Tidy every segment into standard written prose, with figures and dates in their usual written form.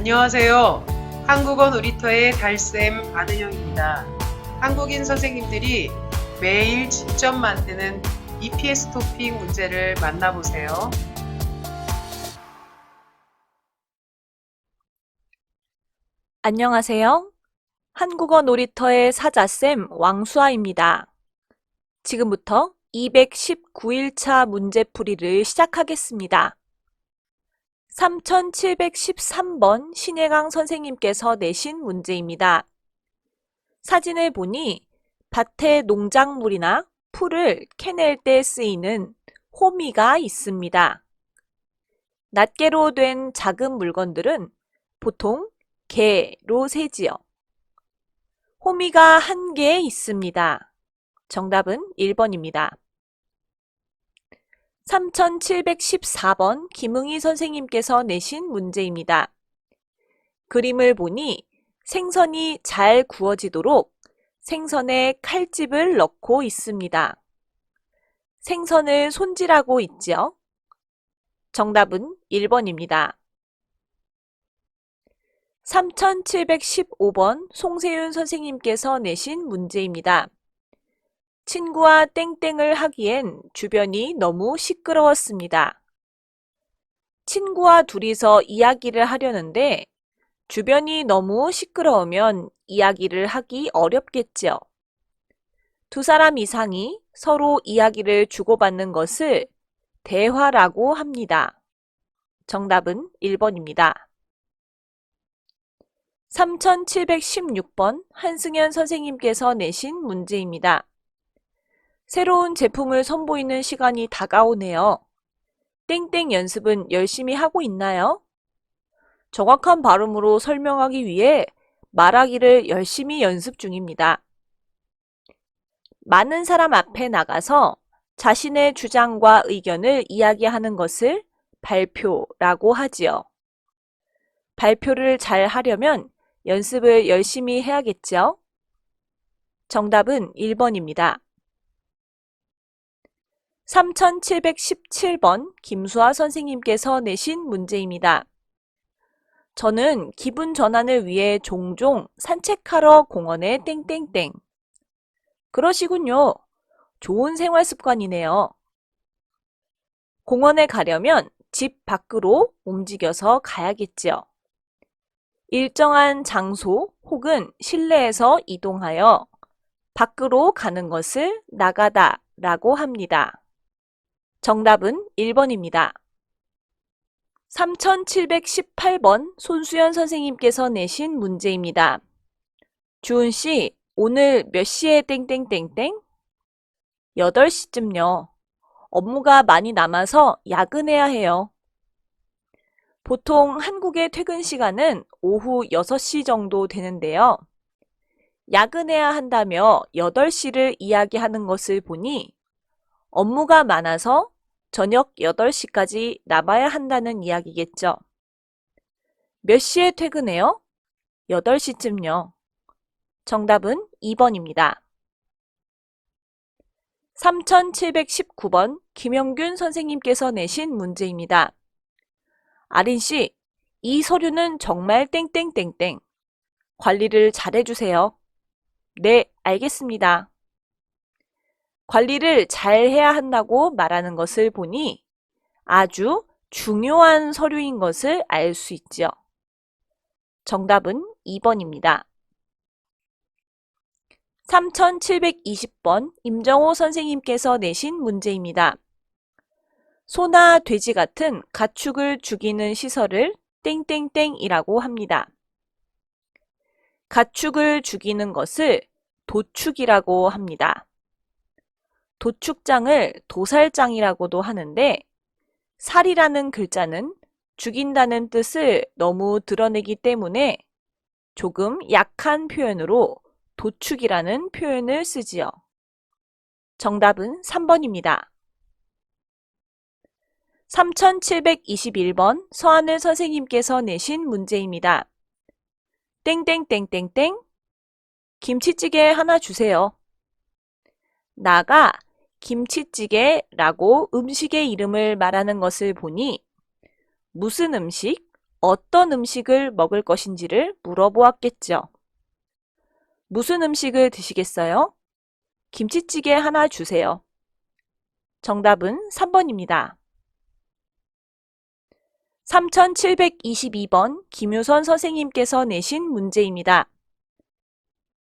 안녕하세요. 한국어 놀이터의 달쌤 안은영입니다. 한국인 선생님들이 매일 직접 만드는 EPS 토픽 문제를 만나보세요. 안녕하세요. 한국어 놀이터의 사자쌤 왕수아입니다. 지금부터 219일차 문제풀이를 시작하겠습니다. 3713번 신혜강 선생님께서 내신 문제입니다. 사진을 보니 밭에 농작물이나 풀을 캐낼 때 쓰이는 호미가 있습니다. 낱개로 된 작은 물건들은 보통 개로 세지요. 호미가 한 개 있습니다. 정답은 1번입니다. 3714번 김응희 선생님께서 내신 문제입니다. 그림을 보니 생선이 잘 구워지도록 생선에 칼집을 넣고 있습니다. 생선을 손질하고 있지요. 정답은 1번입니다. 3715번 송세윤 선생님께서 내신 문제입니다. 친구와 땡땡을 하기엔 주변이 너무 시끄러웠습니다. 친구와 둘이서 이야기를 하려는데 주변이 너무 시끄러우면 이야기를 하기 어렵겠지요. 두 사람 이상이 서로 이야기를 주고받는 것을 대화라고 합니다. 정답은 1번입니다. 3716번 한승현 선생님께서 내신 문제입니다. 새로운 제품을 선보이는 시간이 다가오네요. 땡땡 연습은 열심히 하고 있나요? 정확한 발음으로 설명하기 위해 말하기를 열심히 연습 중입니다. 많은 사람 앞에 나가서 자신의 주장과 의견을 이야기하는 것을 발표라고 하지요. 발표를 잘 하려면 연습을 열심히 해야겠죠? 정답은 1번입니다. 3717번 김수아 선생님께서 내신 문제입니다. 저는 기분 전환을 위해 종종 산책하러 공원에 땡땡땡. 그러시군요. 좋은 생활 습관이네요. 공원에 가려면 집 밖으로 움직여서 가야겠지요. 일정한 장소 혹은 실내에서 이동하여 밖으로 가는 것을 나가다 라고 합니다. 정답은 1번입니다. 3718번 손수연 선생님께서 내신 문제입니다. 주은 씨, 오늘 몇 시에 땡땡땡땡? 8시쯤요. 업무가 많이 남아서 야근해야 해요. 보통 한국의 퇴근 시간은 오후 6시 정도 되는데요. 야근해야 한다며 8시를 이야기하는 것을 보니 업무가 많아서 저녁 8시까지 남아야 한다는 이야기겠죠. 몇 시에 퇴근해요? 8시쯤요. 정답은 2번입니다. 3719번 김영균 선생님께서 내신 문제입니다. 아린씨, 이 서류는 정말 땡땡땡땡. 관리를 잘해주세요. 네, 알겠습니다. 관리를 잘 해야 한다고 말하는 것을 보니 아주 중요한 서류인 것을 알 수 있죠. 정답은 2번입니다. 3720번 임정호 선생님께서 내신 문제입니다. 소나 돼지 같은 가축을 죽이는 시설을 땡땡땡이라고 합니다. 가축을 죽이는 것을 도축이라고 합니다. 도축장을 도살장이라고도 하는데 살이라는 글자는 죽인다는 뜻을 너무 드러내기 때문에 조금 약한 표현으로 도축이라는 표현을 쓰지요. 정답은 3번입니다. 3721번 서하늘 선생님께서 내신 문제입니다. 땡땡땡땡땡 김치찌개 하나 주세요. 나가 김치찌개라고 음식의 이름을 말하는 것을 보니 무슨 음식 어떤 음식을 먹을 것인지를 물어보았겠죠. 무슨 음식을 드시겠어요? 김치찌개 하나 주세요. 정답은 3번입니다. 3722번 김유선 선생님께서 내신 문제입니다.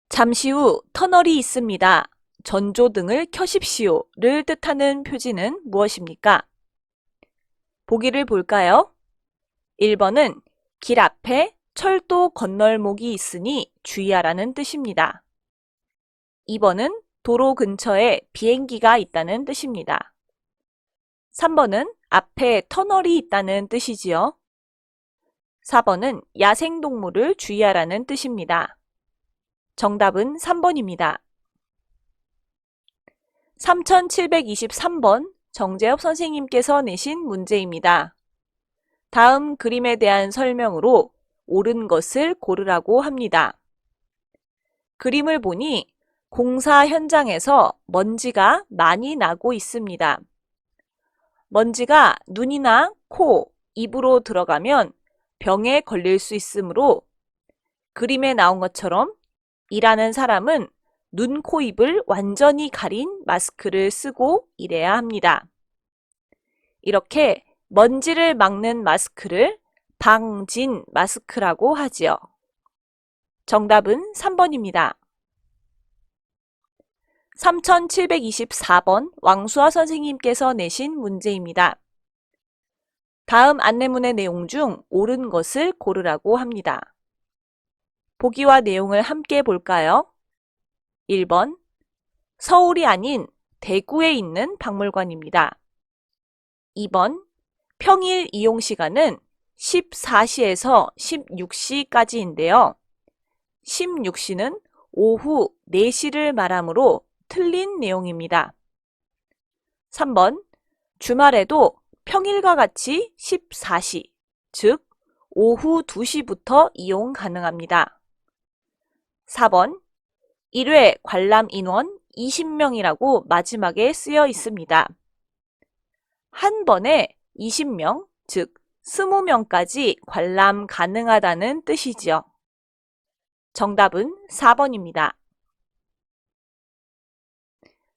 잠시 후 터널이 있습니다. 전조등을 켜십시오를 뜻하는 표지는 무엇입니까? 보기를 볼까요? 1번은 길 앞에 철도 건널목이 있으니 주의하라는 뜻입니다. 2번은 도로 근처에 비행기가 있다는 뜻입니다. 3번은 앞에 터널이 있다는 뜻이지요. 4번은 야생동물을 주의하라는 뜻입니다. 정답은 3번입니다. 3723번 정재엽 선생님께서 내신 문제입니다. 다음 그림에 대한 설명으로 옳은 것을 고르라고 합니다. 그림을 보니 공사 현장에서 먼지가 많이 나고 있습니다. 먼지가 눈이나 코, 입으로 들어가면 병에 걸릴 수 있으므로 그림에 나온 것처럼 일하는 사람은 눈, 코, 입을 완전히 가린 마스크를 쓰고 일해야 합니다. 이렇게 먼지를 막는 마스크를 방진 마스크라고 하지요. 정답은 3번입니다. 3724번 왕수아 선생님께서 내신 문제입니다. 다음 안내문의 내용 중 옳은 것을 고르라고 합니다. 보기와 내용을 함께 볼까요? 1번, 서울이 아닌 대구에 있는 박물관입니다. 2번, 평일 이용 시간은 14시에서 16시까지인데요. 16시는 오후 4시를 말하므로 틀린 내용입니다. 3번, 주말에도 평일과 같이 14시, 즉 오후 2시부터 이용 가능합니다. 4번, 1회 관람 인원 20명이라고 마지막에 쓰여 있습니다. 한 번에 20명, 즉 20명까지 관람 가능하다는 뜻이지요. 정답은 4번입니다.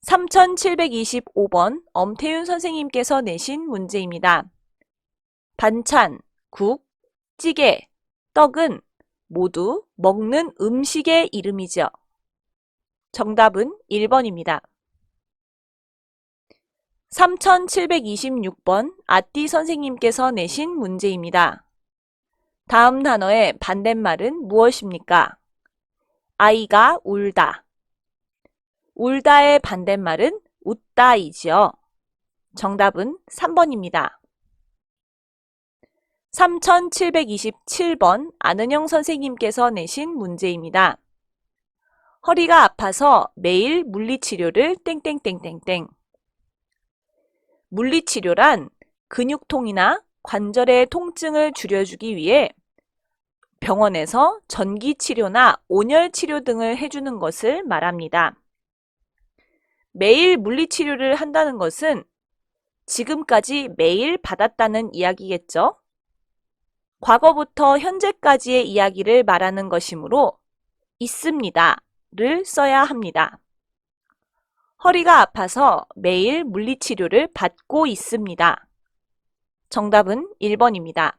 3725번 엄태윤 선생님께서 내신 문제입니다. 반찬, 국, 찌개, 떡은 모두 먹는 음식의 이름이죠. 정답은 1번입니다. 3726번 아띠 선생님께서 내신 문제입니다. 다음 단어의 반대말은 무엇입니까? 아이가 울다. 울다의 반대말은 웃다이지요. 정답은 3번입니다. 3727번 안은영 선생님께서 내신 문제입니다. 허리가 아파서 매일 물리치료를 땡땡땡땡땡. 물리치료란 근육통이나 관절의 통증을 줄여주기 위해 병원에서 전기치료나 온열치료 등을 해주는 것을 말합니다. 매일 물리치료를 한다는 것은 지금까지 매일 받았다는 이야기겠죠? 과거부터 현재까지의 이야기를 말하는 것이므로 있습니다를 써야 합니다. 허리가 아파서 매일 물리치료를 받고 있습니다. 정답은 1번입니다.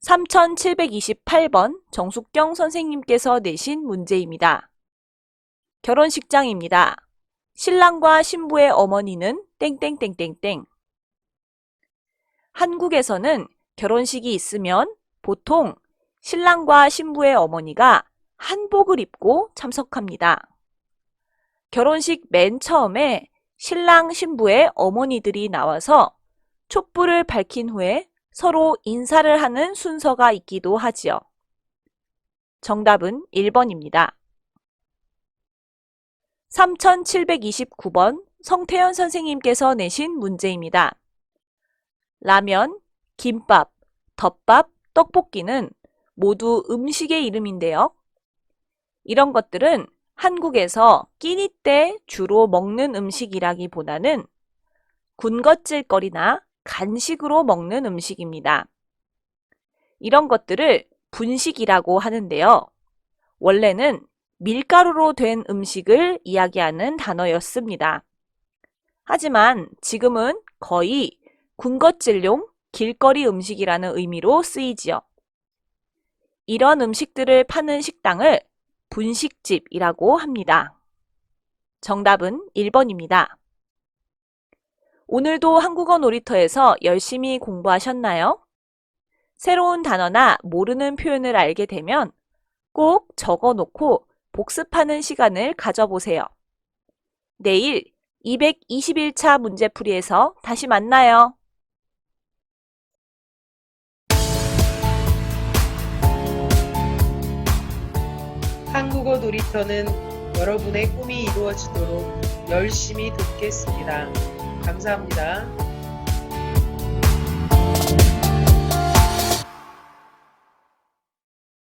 3728번 정숙경 선생님께서 내신 문제입니다. 결혼식장입니다. 신랑과 신부의 어머니는 땡땡땡땡땡. 한국에서는 결혼식이 있으면 보통 신랑과 신부의 어머니가 한복을 입고 참석합니다. 결혼식 맨 처음에 신랑 신부의 어머니들이 나와서 촛불을 밝힌 후에 서로 인사를 하는 순서가 있기도 하지요. 정답은 1번입니다. 3729번 성태현 선생님께서 내신 문제입니다. 라면, 김밥, 덮밥, 떡볶이는 모두 음식의 이름인데요. 이런 것들은 한국에서 끼니 때 주로 먹는 음식이라기보다는 군것질거리나 간식으로 먹는 음식입니다. 이런 것들을 분식이라고 하는데요. 원래는 밀가루로 된 음식을 이야기하는 단어였습니다. 하지만 지금은 거의 군것질용 길거리 음식이라는 의미로 쓰이지요. 이런 음식들을 파는 식당을 분식집이라고 합니다. 정답은 1번입니다. 오늘도 한국어 놀이터에서 열심히 공부하셨나요? 새로운 단어나 모르는 표현을 알게 되면 꼭 적어 놓고 복습하는 시간을 가져보세요. 내일 221차 문제풀이에서 다시 만나요. 한국어 놀이터는 여러분의 꿈이 이루어지도록 열심히 돕겠습니다. 감사합니다.